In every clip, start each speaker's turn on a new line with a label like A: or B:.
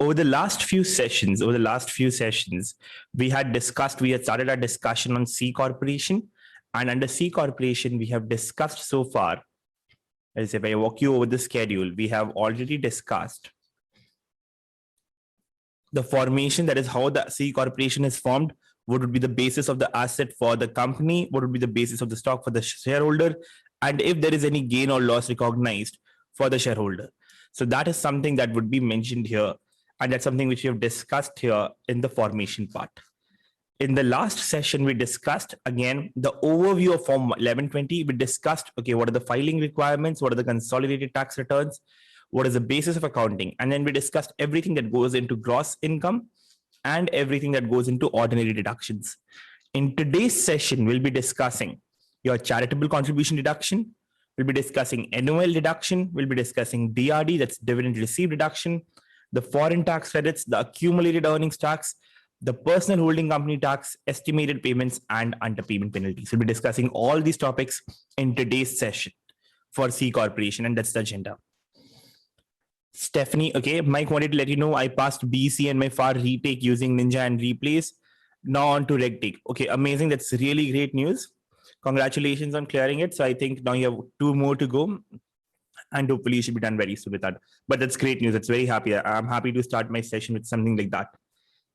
A: over the last few sessions, we had started our discussion on C Corporation. And under C Corporation, we have discussed so far, as if I walk you over the schedule, we have already discussed the formation, that is how the C Corporation is formed, what would be the basis of the asset for the company, what would be the basis of the stock for the shareholder, and if there is any gain or loss recognized for the shareholder. So that is something that would be mentioned here. And that's something which we have discussed here in the formation part. In the last session, we discussed, again, the overview of Form 1120. We discussed, okay, what are the filing requirements? What are the consolidated tax returns? What is the basis of accounting? And then we discussed everything that goes into gross income and everything that goes into ordinary deductions. In today's session, we'll be discussing your charitable contribution deduction. We'll be discussing NOL deduction. We'll be discussing DRD, that's dividend received deduction, the foreign tax credits, the accumulated earnings tax, the personal holding company tax, estimated payments, and underpayment penalties. We'll be discussing all these topics in today's session for C Corporation, and that's the agenda. Stephanie, okay, Mike wanted to let you know I passed BC and my FAR retake using Ninja and Replace. Now on to RegTake. Okay, amazing. That's really great news. Congratulations on clearing it. So I think now you have 2 more to go, and hopefully you should be done very soon with that. But that's great news. It's very happy. I'm happy to start my session with something like that.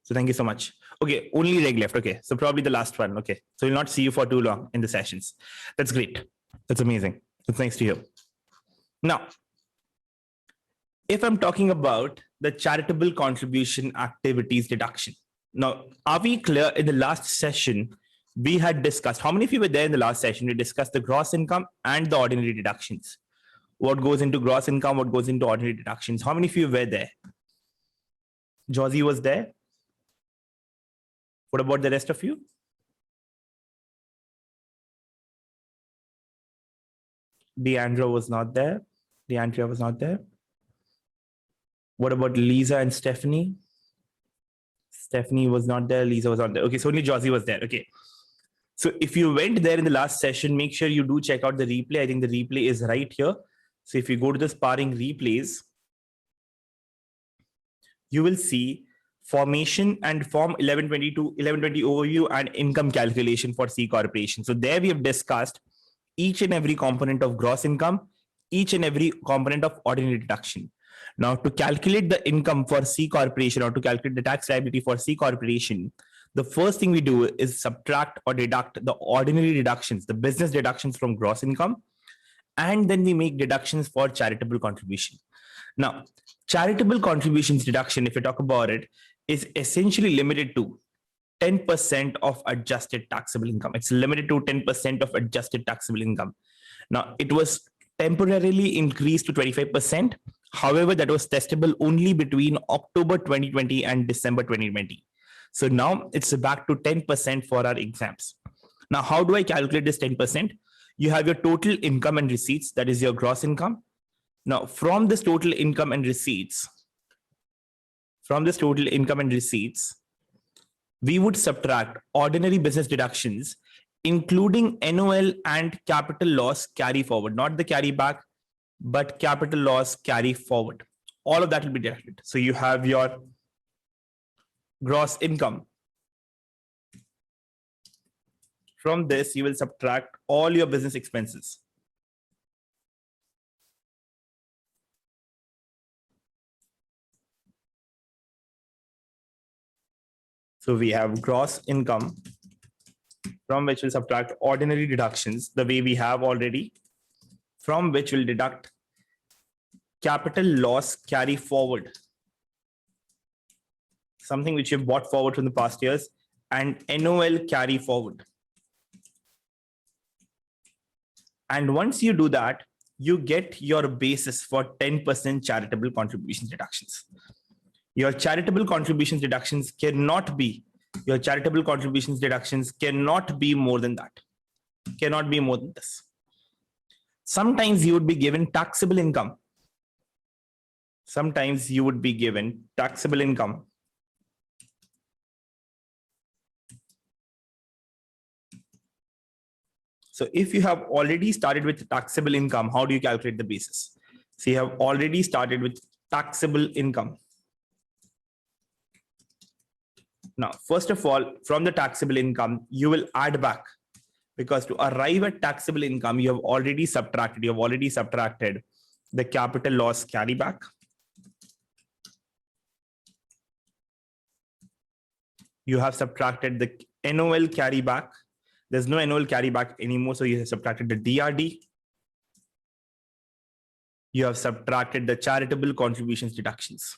A: So thank you so much. Okay, only reg left. Okay, so probably the last one. Okay, so we'll not see you for too long in the sessions. That's great. That's amazing. That's nice to hear. Now, if I'm talking about the charitable contribution activities deduction. Now, are we clear? In the last session, we had discussed, how many of you were there in the last session? We discussed the gross income and the ordinary deductions. What goes into gross income, what goes into ordinary deductions? How many of you were there? Josie was there. What about the rest of you? Deandra was not there. Deandra was not there. What about Lisa and Stephanie? Stephanie was not there. Lisa was not there. Okay, so only Josie was there. Okay. So if you went there in the last session, make sure you do check out the replay. I think the replay is right here. So if you go to the sparring replays, you will see formation and Form 1120 overview and income calculation for C Corporation. So there we have discussed each and every component of gross income, each and every component of ordinary deduction. Now, to calculate the income for C Corporation or to calculate the tax liability for C Corporation, the first thing we do is subtract or deduct the ordinary deductions, the business deductions from gross income, and then we make deductions for charitable contribution. Now, charitable contributions deduction, if you talk about it, is essentially limited to 10% of adjusted taxable income. It's limited to 10% of adjusted taxable income. Now, it was temporarily increased to 25%. However, that was testable only between October 2020 and December 2020. So now it's back to 10% for our exams. Now, how do I calculate this 10%? You have your total income and receipts, that is your gross income. Now, from this total income and receipts, we would subtract ordinary business deductions, including NOL and capital loss carry forward, not the carry back, but capital loss carry forward. All of that will be deducted. So you have your gross income. From this, you will subtract all your business expenses. So we have gross income, from which we'll subtract ordinary deductions the way we have already, from which we'll deduct capital loss carry forward, something which you've brought forward from the past years, and NOL carry forward. And once you do that, you get your basis for 10% charitable contributions deductions. Your charitable contributions deductions cannot be more than that. Cannot be more than this. Sometimes you would be given taxable income. So if you have already started with taxable income, how do you calculate the basis? So you have already started with taxable income. Now, first of all, from the taxable income, you will add back, because to arrive at taxable income, you have already subtracted the capital loss carryback. You have subtracted the NOL carryback. There's no NOL carryback anymore, so you have subtracted the DRD. You have subtracted the charitable contributions deductions.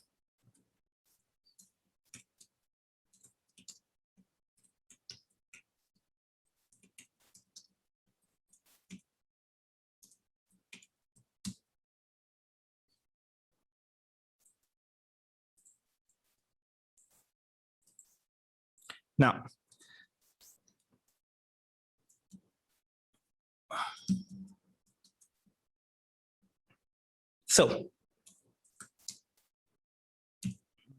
A: Now, so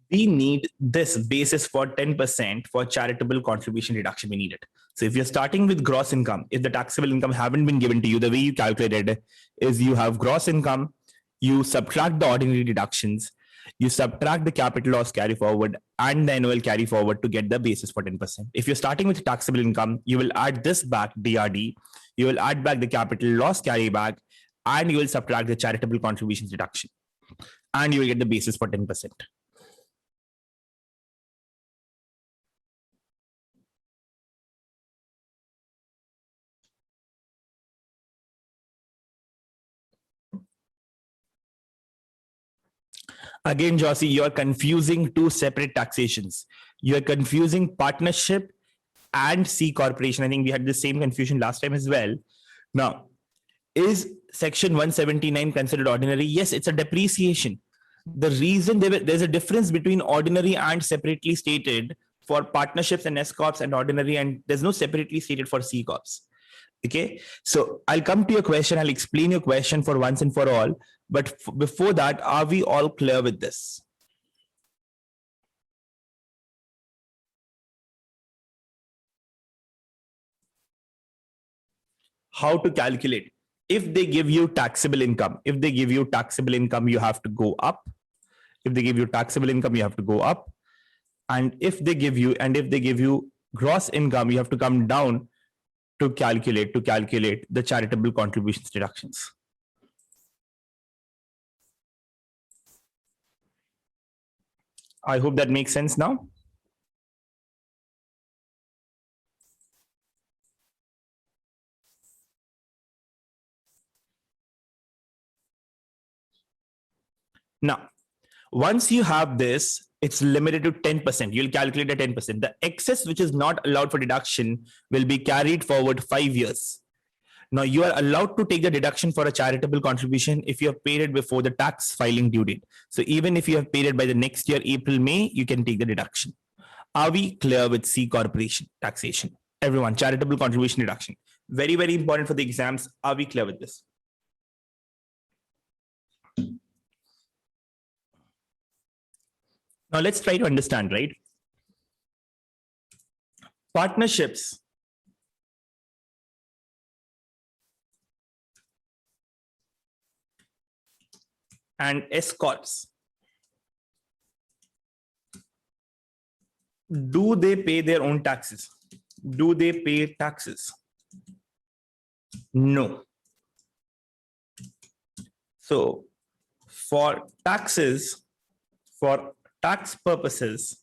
A: we need this basis for 10% for charitable contribution reduction. We need it. So if you're starting with gross income, if the taxable income haven't been given to you, the way you calculated is you have gross income, you subtract the ordinary deductions, you subtract the capital loss carry forward and the annual carry forward to get the basis for 10%. If you're starting with taxable income, you will add this back, DRD, you will add back the capital loss carry back, and you will subtract the charitable contributions deduction, and you will get the basis for 10%. Again, Josie, you are confusing two separate taxations. You are confusing partnership and C corporation. I think we had the same confusion last time as well. Now, is section 179 considered ordinary? Yes, it's a depreciation. The reason there's a difference between ordinary and separately stated for partnerships and S corps and ordinary, and there's no separately stated for C corps. Okay, so I'll come to your question. I'll explain your question for once and for all. But before that, are we all clear with this? How to calculate? If they give you taxable income, you have to go up. If they give you taxable income, you have to go up. And if they give you gross income, you have to come down to calculate the charitable contributions deductions. I hope that makes sense now. Now, once you have this, it's limited to 10%. You'll calculate at 10%. The excess which is not allowed for deduction will be carried forward 5 years. Now, you are allowed to take the deduction for a charitable contribution if you have paid it before the tax filing due date. So even if you have paid it by the next year, April, May, you can take the deduction. Are we clear with C corporation taxation? Everyone, charitable contribution deduction. Very, very important for the exams. Are we clear with this? Now let's try to understand, right? Partnerships and S corps, do they pay their own taxes? Do they pay taxes? No. So for taxes, for tax purposes,